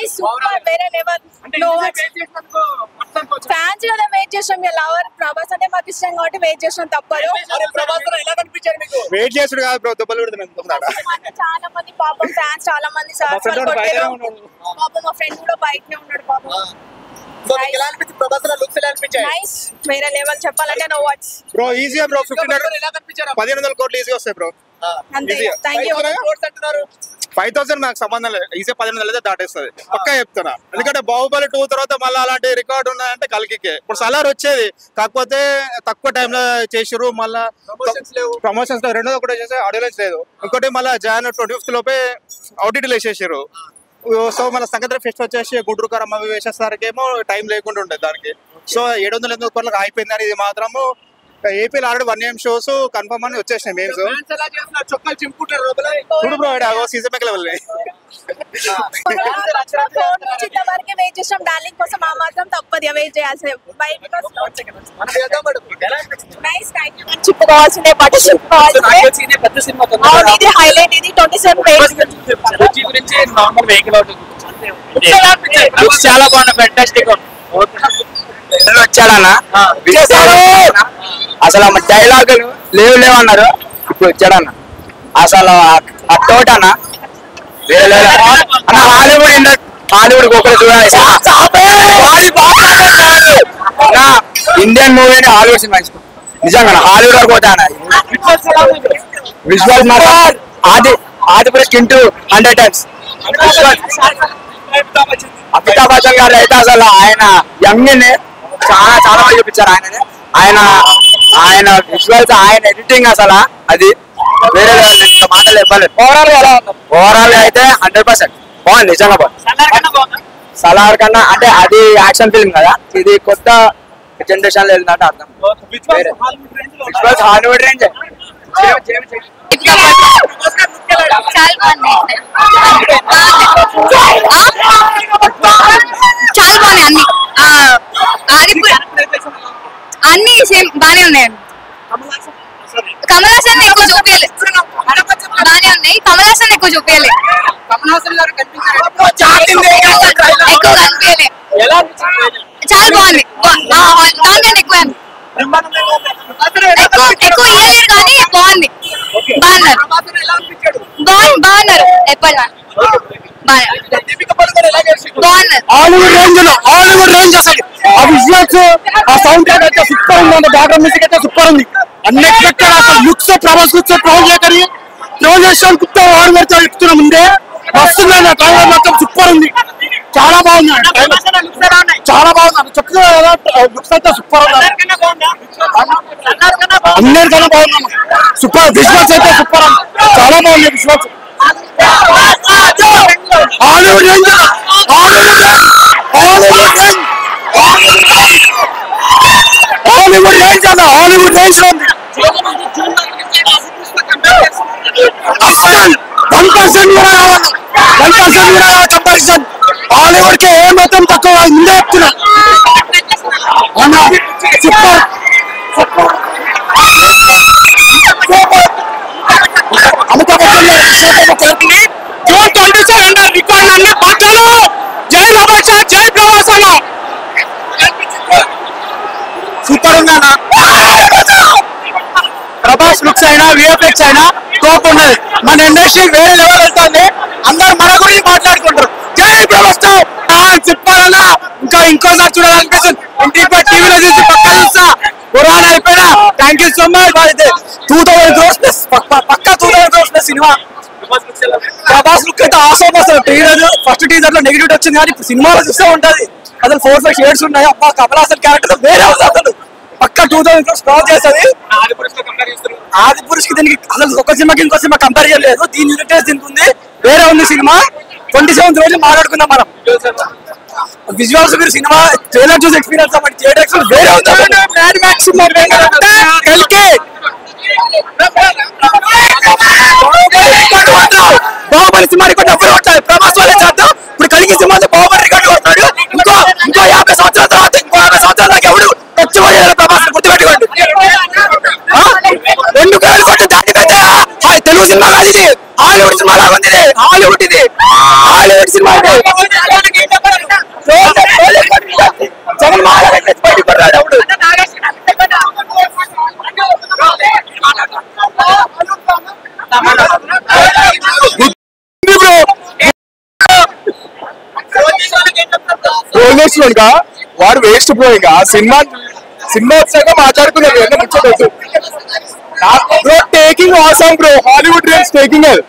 Nice super వేరే level fans కదా wait చేసాం లవర్ ప్రభాస్ అంటే మాకు ఇష్టం కాబట్టి వెయిట్ చేసాం తప్పదు వెయిట్ చేస్తుడు కాదు బ్రో దెబ్బలు చాలా మంది పాపం ఫ్యాన్స్ చాలా మంది పాపం మా ఫ్రెండ్ కూడా బయటనే ఉన్నాడు పాపం నైస్ వేరే లెవెల్ చెప్పాలంటే నో వర్డ్స్ బ్రో ఈజీగా బ్రో 1500 కోట్లు ఈజీగా వస్తాయి బ్రో అంతే థ్యాంక్ యూ 5000 నాకు సంబంధం లేదు ఈజీ 1500 అయితే దాటేస్తుంది పక్కా చెప్తున్నా ఎందుకంటే బాహుబలి 2 తర్వాత మళ్ళీ అలాంటి రికార్డు ఉన్నాయంటే కల్కికే ఇప్పుడు సలార్ వచ్చేది కాకపోతే తక్కువ టైంలో చేసిర్రు మళ్ళీ ప్రమోషన్స్ రెండోది ఒకటి చేసే ఆడియన్స్ లేదు ఇంకోటి మళ్ళీ Jan 25th లోపే OTTలో వేసేసారు సో మన సంక్రాంతి ఫెస్ట్ వచ్చేసి గుంటూరు కారం అవి వేసేసరికి ఏమో టైం లేకుండా ఉండేది దానికి సో 700 కోట్లకు అయిపోయిందని ఇది మాత్రము ఏపీలో ఆల్రెడీ 1 AM షోస్ కన్ఫర్మ్ అని వచ్చేసినాయి మెయిన్స్ చూడు బ్రో సీజన్ మేక్ లెవెల్ వరకే వెయిట్ చేసాం డార్లింగ్ కోసం ఆ మాత్రం తప్పదు వెయిట్ చేయాల్సింది చెప్పుకోవాల్సిందే బట్ చెప్పుకోవాల్సిందే హైలైట్ ఇది 27 చాలా బాగుంది ఫెంటాస్టిక్ వచ్చాడన్న అసలు డైలాగులు లేవన్నారు ఇప్పుడు వచ్చాడన్న అసలు ఆ తోటన్న హాలీవుడ్ గోకులు చూడాలి ఇండియన్ మూవీ హాలీవుడ్ సినిమా నిజంగా హాలీవుడ్ వరకు పోతా విజువల్ మాత్రం ఆదిపురుష్ ఇంటూ 100 times అమితాబ్ బచ్చన్ గారు అయితే అసలు ఆయన యంగ్ చాలా చాలా బాగా చూపించారు ఆయన విజువల్స్ ఆయన ఎడిటింగ్ అసలు అది వేరే మాటలు చెప్పలేదు ఓవరాల్ అయితే 100% బాగుంది నిజంగా బాగుంది సలార్ కన్నా అంటే అది యాక్షన్ ఫిల్మ్ కదా ఇది కొత్త జనరేషన్ లో వెళ్ళినట్టు అర్థం విజువల్స్ హాలీవుడ్ రేంజ్ చాలా బాగున్నాయి అన్ని సేమ్ బానే ఉన్నాయండి కమల్ హాసన్ ఎక్కువ చూపించలే బానే ఉన్నాయి కమల్ హాసన్ ఎక్కువ చూపించలే ఎక్కువ కనిపించలే చాలా బాగుంది దానికన్నా ఎక్కువ ఎక్కువ ఇయ్యలేరు కానీ బాగుంది బాగున్నారు ఎప్పటిలా హాలీవుడ్ రేంజ్ అసలు ఆ విజువల్స్ ఆ సౌండ్ ట్రాక్ అయితే సూపర్ ఉంది బ్యాక్గ్రౌండ్ మ్యూజిక్ అయితే సూపర్ ఉంది అన్ఎక్స్పెక్టెడ్ అసలు లుక్స్ ప్రభాస్ లుక్స్ ట్రోల్ చేసాను కుట్ట వాడు పెడతా చెప్తున్నా ముందే వస్తుంది ట్రైలర్ మొత్తం సూపర్ ఉంది చాలా బాగుంది చాలా బాగుంది చెప్తున్నా కదా లుక్స్ అయితే సూపర్ ఉంది అన్నిటికన్నా బాగుంది సూపర్ విజువల్స్ అయితే సూపర్ ఉంది చాలా బాగుంది విజువల్స్ హాలీవుడ్ రేంజ్ అన్న హాలీవుడ్ రేంజ్ లో ఉంది అసలు 1% కూడా రావాలి 1% కూడా రావాలి కంపారిజన్ హాలీవుడ్ కి ఏ మాత్రం తక్కువ ముందే చెప్తున్నా super Amitabh Bachchan June 27 record అన్ని బట్టలు జై రమేష్ జై ప్రభాస్ అన్న సూపర్ ఉందన్న ప్రభాస్ లుక్స్ అయినా విఎఫ్ఎక్స్ అయినా తోపు ఉన్నది మన ఇండస్ట్రీ వేరే లెవెల్ వెళ్తుంది అందరు మన గురించి మాట్లాడుకుంటారు జై ప్రభాస్ చెప్పాలన్న ఇంకోసారి చూడాలనిపిస్తుంది ఇంటికి టీవీలో చూసి పక్కా చూస్తా పురాణ అయిపోయినా thank you so much 2000 crores plus పక్కా 2000 crores ప్లస్ సినిమా ప్రభాస్ లుక్ అయితే ఆసమ్ అసలు ఫస్ట్ టీజర్ లో నెగిటివ్ వచ్చింది కానీ సినిమాలో చూస్తే ఉంటది అసలు 4-5 షేడ్స్ ఉన్నాయి అబ్బా కమల్ హాసన్ క్యారెక్టర్ వేరే ఉంది అసలు పక్కా 2000 crores క్రాస్ చేస్తుంది ఆదిపురుష్ కి దీనికి అసలు ఒక సినిమాకి ఇంకో సినిమా కంపేర్ చేయలేదు దీని యూనిట్ దీనికి ఉంది వేరే ఉంది సినిమా 27 రోజులు మాట్లాడుకుందాం మనం విజువల్స్ మీరు సినిమా ట్రైలర్ చూసి ఎక్స్పీరియన్స్ అవ్వండి థియేటర్ ఎక్స్పీరియన్స్ వేరే బాహుబలి సినిమా రికార్డు ఎవరు కొట్టాలి ప్రభాస్ వాళ్ళే చేద్దాం ఇప్పుడు కలిగి సినిమా బాహుబలి రికార్డు కొడతాడు ఇంకో 50 సంవత్సరాల తర్వాత ఇంకో 50 సంవత్సరాల దాకా ఎవడు తెచ్చిపోయారు ప్రభాస్ గుర్తుపెట్టుకోండి 2 కోట్ల కొట్టి దాటిపోతే తెలుగు సినిమా కాదు ఇది హాలీవుడ్ సినిమా లాగా ఉంది హాలీవుడ్ ఇది హాలీవుడ్ సినిమా రోల్ చేస్తున్నాడు వాడు వేస్ట్ బ్రో. ఇంకా సినిమా వచ్చాక మాట్లాడుకున్నాడు ఎంత ముచ్చటొచ్చు bro. Taking awesome bro. Hollywood dreams taking it.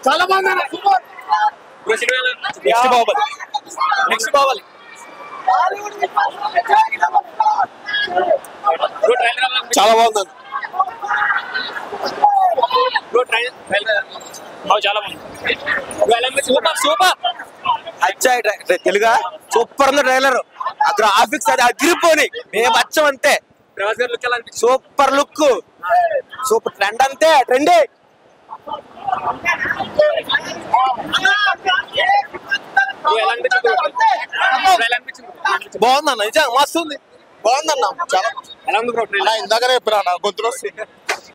చాలా బాగుంది. నెక్స్ట్ బావాలి చాలా బాగుంది. సూపర్ అచ్చాయి తెలుగా సూపర్ ఉంది ట్రైలర్. ఆ గ్రాఫిక్స్ అది అదిరిపోయి మేము వచ్చాం అంతే. సూపర్ లుక్ సూపర్ ట్రెండ్ అంతే ట్రెండ్. బాగుందన్న నిజంగా మస్తు ఉంది. బాగుందన్న చాలా. ఇందాకనే చెప్పినా గొంతులు వస్తుంది.